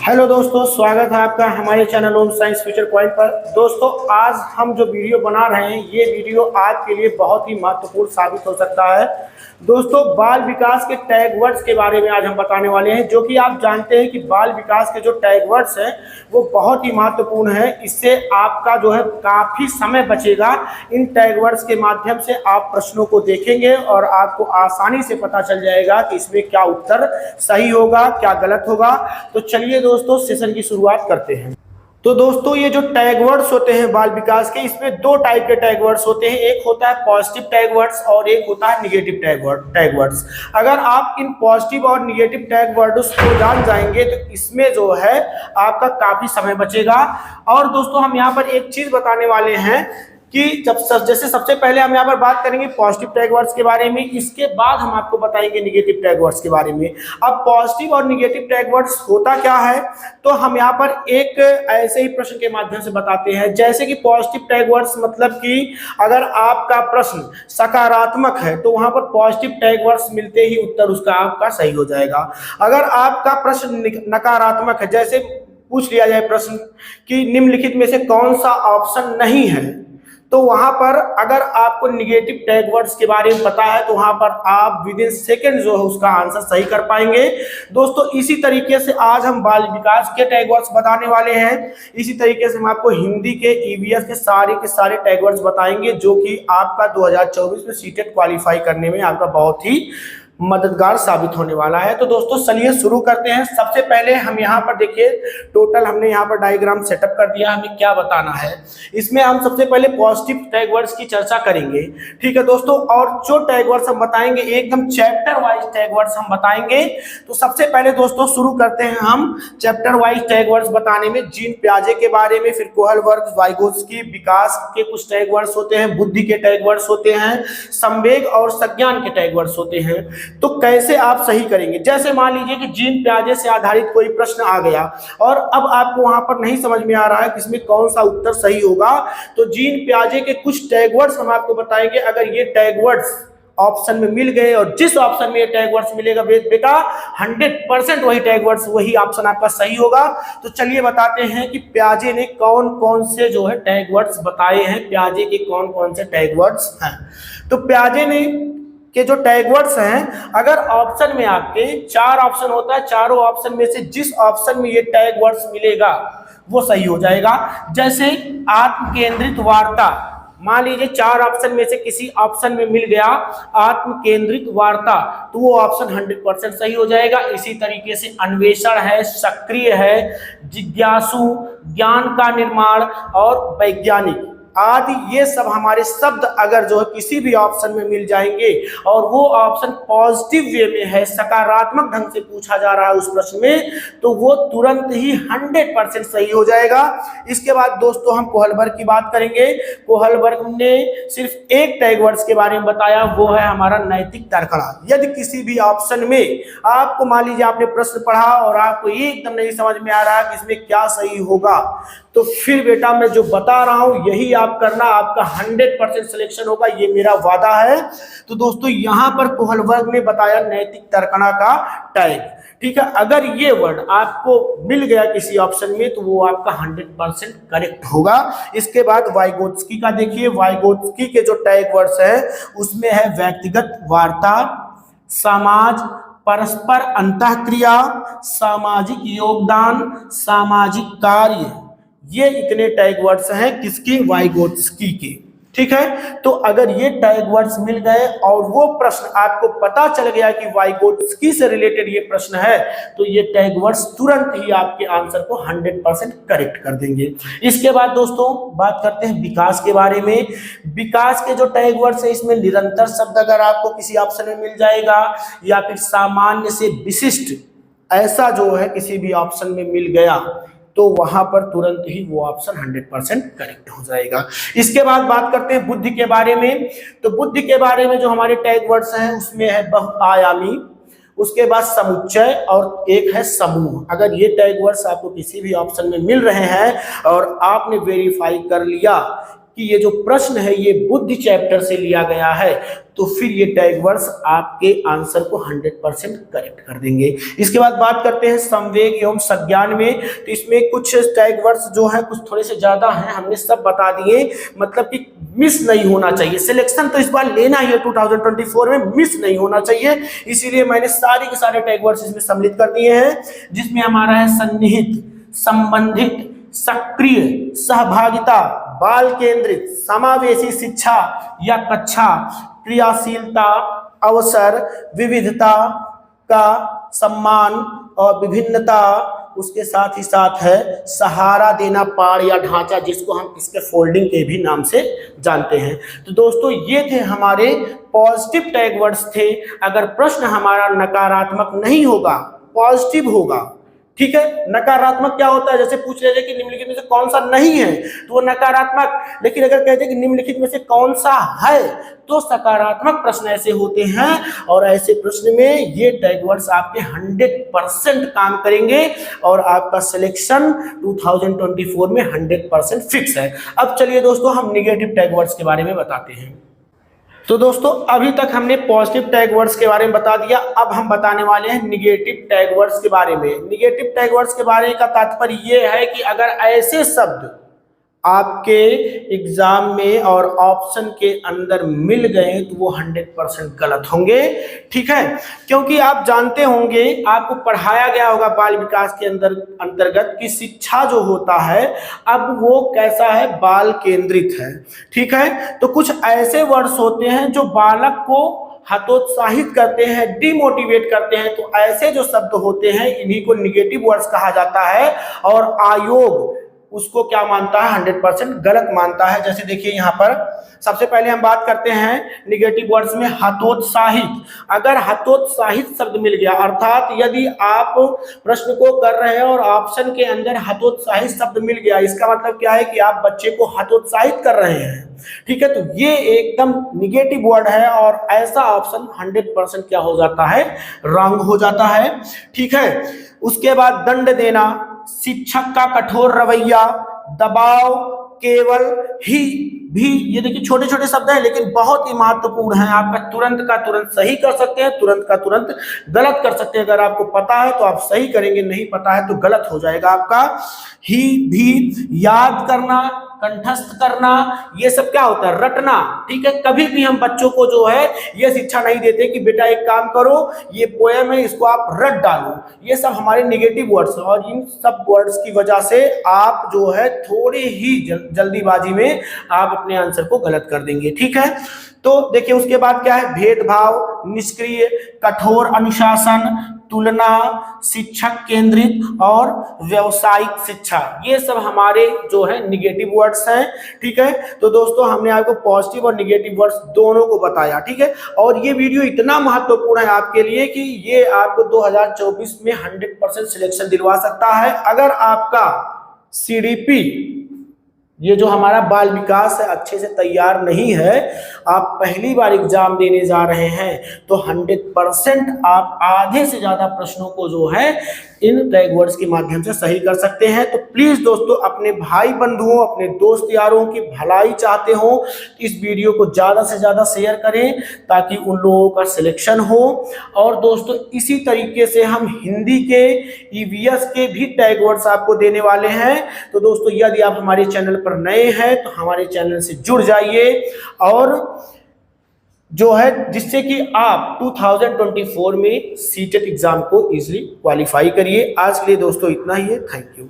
Hello दोस्तों, स्वागत है आपका हमारे channel home science future point पर। दोस्तों, आज हम जो वीडियो बना रहे हैं ये वीडियो आपके लिए बहुत ही महत्वपूर्ण साबित हो सकता है। दोस्तों, बाल विकास के टैग वर्ड्स के बारे में आज हम बताने वाले हैं, जो कि आप जानते हैं कि बाल विकास के जो टैग वर्ड्स हैं वो बहुत ही महत्वपूर्ण है। इससे आपका जो है काफ़ी समय बचेगा। इन टैग वर्ड्स के माध्यम से आप प्रश्नों को देखेंगे और आपको आसानी से पता चल जाएगा कि इसमें क्या उत्तर सही होगा, क्या गलत होगा। तो चलिए दोस्तों, सेशन की शुरुआत करते हैं। तो दोस्तों, ये जो टैग वर्ड्स होते हैं बाल विकास के, इसमें दो टाइप के टैग वर्ड्स होते हैं। एक होता है पॉजिटिव टैग वर्ड्स और एक होता है निगेटिव टैग वर्ड्स। अगर आप इन पॉजिटिव और निगेटिव टैग वर्ड्स को जान जाएंगे तो इसमें जो है आपका काफी समय बचेगा। और दोस्तों, हम यहाँ पर एक चीज बताने वाले हैं कि जैसे सबसे पहले हम यहाँ पर बात करेंगे पॉजिटिव टैग वर्ड्स के बारे में, इसके बाद हम आपको बताएंगे निगेटिव टैग वर्ड्स के बारे में। अब पॉजिटिव और निगेटिव टैग वर्ड्स होता क्या है, तो हम यहाँ पर एक ऐसे ही प्रश्न के माध्यम से बताते हैं। जैसे कि पॉजिटिव टैग वर्ड्स मतलब कि अगर आपका प्रश्न सकारात्मक है तो वहां पर पॉजिटिव टैग वर्ड्स मिलते ही उत्तर उसका आपका सही हो जाएगा। अगर आपका प्रश्न नकारात्मक है, जैसे पूछ लिया जाए प्रश्न कि निम्नलिखित में से कौन सा ऑप्शन नहीं है, तो वहां पर अगर आपको निगेटिव टैग वर्ड्स के बारे में पता है तो वहां पर आप विद इन सेकेंड जो है उसका आंसर सही कर पाएंगे। दोस्तों, इसी तरीके से आज हम बाल विकास के टैग वर्ड्स बताने वाले हैं। इसी तरीके से हम आपको हिंदी के ईवीएस के सारे टैग वर्ड्स बताएंगे, जो कि आपका 2024 में सीटेट क्वालिफाई करने में आपका बहुत ही मददगार साबित होने वाला है। तो दोस्तों, चलिए शुरू करते हैं। सबसे पहले हम यहाँ पर देखिए, टोटल हमने यहाँ पर डायग्राम सेटअप कर दिया, हमें क्या बताना है। इसमें हम सबसे पहले पॉजिटिव टैग वर्ड्स की चर्चा करेंगे, ठीक है दोस्तों। और जो टैग वर्ड्स हम बताएंगे एकदम चैप्टर वाइज टैग वर्ड्स हम बताएंगे। तो सबसे पहले दोस्तों शुरू करते हैं हम चैप्टर वाइज टैग वर्ड्स बताने में। जीन पियाजे के बारे में, फिर कोहलबर्ग, वाइगोत्स्की, विकास के कुछ टैग वर्ड्स होते हैं, बुद्धि के टैग वर्ड्स होते हैं, संवेग और संज्ञान के टैग वर्ड्स होते हैं। तो कैसे आप सही करेंगे। जैसे मान लीजिए कि जीन पियाजे से आधारित कोई प्रश्न आ गया और अब आपको वहां पर नहीं समझ में आ रहा है कि इसमें कौन सा उत्तर सही होगा, तो जीन पियाजे के कुछ टैग वर्ड्स हम आपको बताएंगे। अगर ये टैग वर्ड्स ऑप्शन में मिल गए और जिस ऑप्शन में ये टैग वर्ड्स मिलेगा बेटा 100% वही टैग वर्ड्स, वही ऑप्शन आपका सही होगा। तो चलिए बताते हैं कि पियाजे ने कौन कौन से जो है टैग वर्ड्स बताए हैं, पियाजे के कौन कौन से टैग वर्ड्स हैं। तो पियाजे ने के जो टैग वर्ड्स हैं, अगर ऑप्शन में आपके 4 ऑप्शन होता है, चारों ऑप्शन में से जिस ऑप्शन में ये टैग वर्ड्स मिलेगा वो सही हो जाएगा। जैसे आत्म केंद्रित वार्ता, मान लीजिए 4 ऑप्शन में से किसी ऑप्शन में मिल गया आत्म केंद्रित वार्ता, तो वो ऑप्शन 100% सही हो जाएगा। इसी तरीके से अन्वेषण है, सक्रिय है, जिज्ञासु, ज्ञान का निर्माण और वैज्ञानिक आदि, ये सब हमारे शब्द अगर जो है किसी भी ऑप्शन में मिल जाएंगे और वो ऑप्शन पॉजिटिव वे में है, सकारात्मक ढंग से पूछा जा रहा है उस प्रश्न में, तो वो तुरंत ही 100% सही हो जाएगा। इसके बाद दोस्तों हम कोहलबर्ग की बात करेंगे। कोहलबर्ग ने सिर्फ एक टैग वर्ड्स के बारे में बताया, वो है हमारा नैतिक तर्कणा। यदि किसी भी ऑप्शन में आपको मान लीजिए आपने प्रश्न पढ़ा और आपको एकदम नहीं समझ में आ रहा कि इसमें क्या सही होगा, तो फिर बेटा मैं जो बता रहा हूं यही आप करना, आपका 100% सिलेक्शन होगा, ये मेरा वादा है। तो दोस्तों, यहां पर कोहलबर्ग ने बताया नैतिक तर्कणा का टैग, ठीक है। अगर ये वर्ड आपको मिल गया किसी ऑप्शन में तो वो आपका 100% करेक्ट होगा। इसके बाद वाइगोत्स्की का देखिए। वाइगोत्स्की के जो टैग वर्ड्स है उसमें है व्यक्तिगत वार्ता, समाज, परस्पर अंतःक्रिया, सामाजिक योगदान, सामाजिक कार्य। ये इतने टैग वर्ड्स हैं किसकी, वाइगोत्स्की के, ठीक है। तो अगर ये टैग वर्ड्स मिल गए और वो प्रश्न आपको पता चल गया कि वाइगोत्स्की से रिलेटेड ये प्रश्न है, तो ये टैग वर्ड्स तुरंत ही आपके आंसर को 100% करेक्ट कर देंगे। इसके बाद दोस्तों बात करते हैं विकास के बारे में। विकास के जो टैग वर्ड्स है, इसमें निरंतर शब्द अगर आपको किसी ऑप्शन में मिल जाएगा या फिर सामान्य से विशिष्ट, ऐसा जो है किसी भी ऑप्शन में मिल गया तो वहां पर तुरंत ही वो ऑप्शन 100% करेक्ट हो जाएगा। इसके बाद बात करते हैं बुद्धि के बारे में। तो बुद्धि के बारे में जो हमारे टैग वर्ड्स हैं उसमें है बहुआयामी, उसके बाद समुच्चय और एक है समूह। अगर ये टैग वर्ड्स आपको किसी भी ऑप्शन में मिल रहे हैं और आपने वेरीफाई कर लिया कि ये जो प्रश्न है ये बुद्धि चैप्टर से लिया गया है, तो फिर ये टैग वर्ड्स आपके आंसर को 100% करेक्ट कर देंगे। इसके बाद बात करते हैं संवेग एवं संज्ञान में। तो इसमें कुछ टैग वर्ड्स जो है कुछ थोड़े से ज्यादा हैं, हमने सब बता दिए, मतलब कि मिस नहीं होना चाहिए। सिलेक्शन तो इस बार लेना ही है 2024 में, मिस नहीं होना चाहिए, इसीलिए मैंने सारे के सारे टैग वर्ड्स इसमें सम्मिलित कर दिए हैं, जिसमें हमारा है सन्निहित, संबंधित, सक्रिय, सहभागिता, बाल केंद्रित, समावेशी शिक्षा या कक्षा, क्रियाशीलता, अवसर, विविधता का सम्मान और विभिन्नता, उसके साथ ही साथ है सहारा देना, पाड़ या ढांचा, जिसको हम इसके फोल्डिंग के भी नाम से जानते हैं। तो दोस्तों ये थे हमारे पॉजिटिव टैग वर्ड्स थे। अगर प्रश्न हमारा नकारात्मक नहीं होगा, पॉजिटिव होगा, ठीक है। नकारात्मक क्या होता है, जैसे पूछ रहे थे कि निम्नलिखित में से कौन सा नहीं है, तो वो नकारात्मक। लेकिन अगर कहते हैं कि निम्नलिखित में से कौन सा है, तो सकारात्मक प्रश्न ऐसे होते हैं। और ऐसे प्रश्न में ये टैग वर्ड्स आपके 100% काम करेंगे और आपका सिलेक्शन 2024 में 100% फिक्स है। अब चलिए दोस्तों हम निगेटिव टैग वर्ड्स के बारे में बताते हैं। तो दोस्तों अभी तक हमने पॉजिटिव टैग वर्ड्स के बारे में बता दिया, अब हम बताने वाले हैं निगेटिव टैग वर्ड्स के बारे में। निगेटिव टैग वर्ड्स के बारे का तात्पर्य यह है कि अगर ऐसे शब्द आपके एग्जाम में और ऑप्शन के अंदर मिल गए तो वो 100% गलत होंगे, ठीक है। क्योंकि आप जानते होंगे, आपको पढ़ाया गया होगा बाल विकास के अंतर्गत कि शिक्षा जो होता है अब वो कैसा है, बाल केंद्रित है, ठीक है। तो कुछ ऐसे वर्ड्स होते हैं जो बालक को हतोत्साहित करते हैं, डिमोटिवेट करते हैं, तो ऐसे जो शब्द होते हैं इन्हीं को निगेटिव वर्ड्स कहा जाता है। और आयोग उसको क्या मानता है, 100% गलत मानता है। जैसे देखिए यहाँ पर सबसे पहले हम बात करते हैं निगेटिव वर्ड्स में हतोत्साहित। अगर हतोत्साहित शब्द मिल गया, अर्थात यदि आप प्रश्न को कर रहे हैं और ऑप्शन के अंदर हतोत्साहित शब्द मिल गया, इसका मतलब क्या है कि आप बच्चे को हतोत्साहित कर रहे हैं, ठीक है। तो ये एकदम निगेटिव वर्ड है और ऐसा ऑप्शन 100% क्या हो जाता है, रॉन्ग हो जाता है, ठीक है। उसके बाद दंड देना, शिक्षक का कठोर रवैया, दबाव, केवल, ही, भी, ये देखिए छोटे छोटे शब्द हैं लेकिन बहुत ही महत्वपूर्ण है। आपका तुरंत का तुरंत सही कर सकते हैं, तुरंत का तुरंत गलत कर सकते हैं। अगर आपको पता है तो आप सही करेंगे, नहीं पता है तो गलत हो जाएगा आपका। ही, भी, याद करना, कंठस्थ करना, ये सब क्या होता है, रटना, ठीक है। कभी भी हम बच्चों को जो है ये शिक्षा नहीं देते कि बेटा एक काम करो, ये पोएम है इसको आप रट डालो। ये सब हमारे निगेटिव वर्ड्स हैं और इन सब वर्ड्स की वजह से आप जो है थोड़ी ही जल्दीबाजी में आप अपने आंसर को गलत कर देंगे, ठीक है। तो देखिए उसके बाद क्या है, भेदभाव, निष्क्रिय, कठोर अनुशासन, तुलना, शिक्षक केंद्रित और व्यावसायिक शिक्षा, ये सब हमारे जो है निगेटिव वर्ड्स हैं, ठीक है। तो दोस्तों हमने आपको पॉजिटिव और निगेटिव वर्ड्स दोनों को बताया, ठीक है। और ये वीडियो इतना महत्वपूर्ण है आपके लिए कि ये आपको 2024 में 100% सिलेक्शन दिलवा सकता है। अगर आपका CDP, ये जो हमारा बाल विकास है, अच्छे से तैयार नहीं है, आप पहली बार एग्जाम देने जा रहे हैं, तो 100% आप आधे से ज्यादा प्रश्नों को जो है इन टैग वर्ड्स के माध्यम से सही कर सकते हैं। तो प्लीज दोस्तों अपने भाई बंधुओं, अपने दोस्त यारों की भलाई चाहते हो तो इस वीडियो को ज्यादा से ज्यादा शेयर करें ताकि उन लोगों का सिलेक्शन हो। और दोस्तों इसी तरीके से हम हिंदी के EVS के भी टैग वर्ड्स आपको देने वाले हैं। तो दोस्तों यदि आप हमारे चैनल पर नए हैं तो हमारे चैनल से जुड़ जाइए और जो है जिससे कि आप 2024 में सीटेट एग्जाम को इजीली क्वालिफाई करिए। आज के लिए दोस्तों इतना ही है, थैंक यू।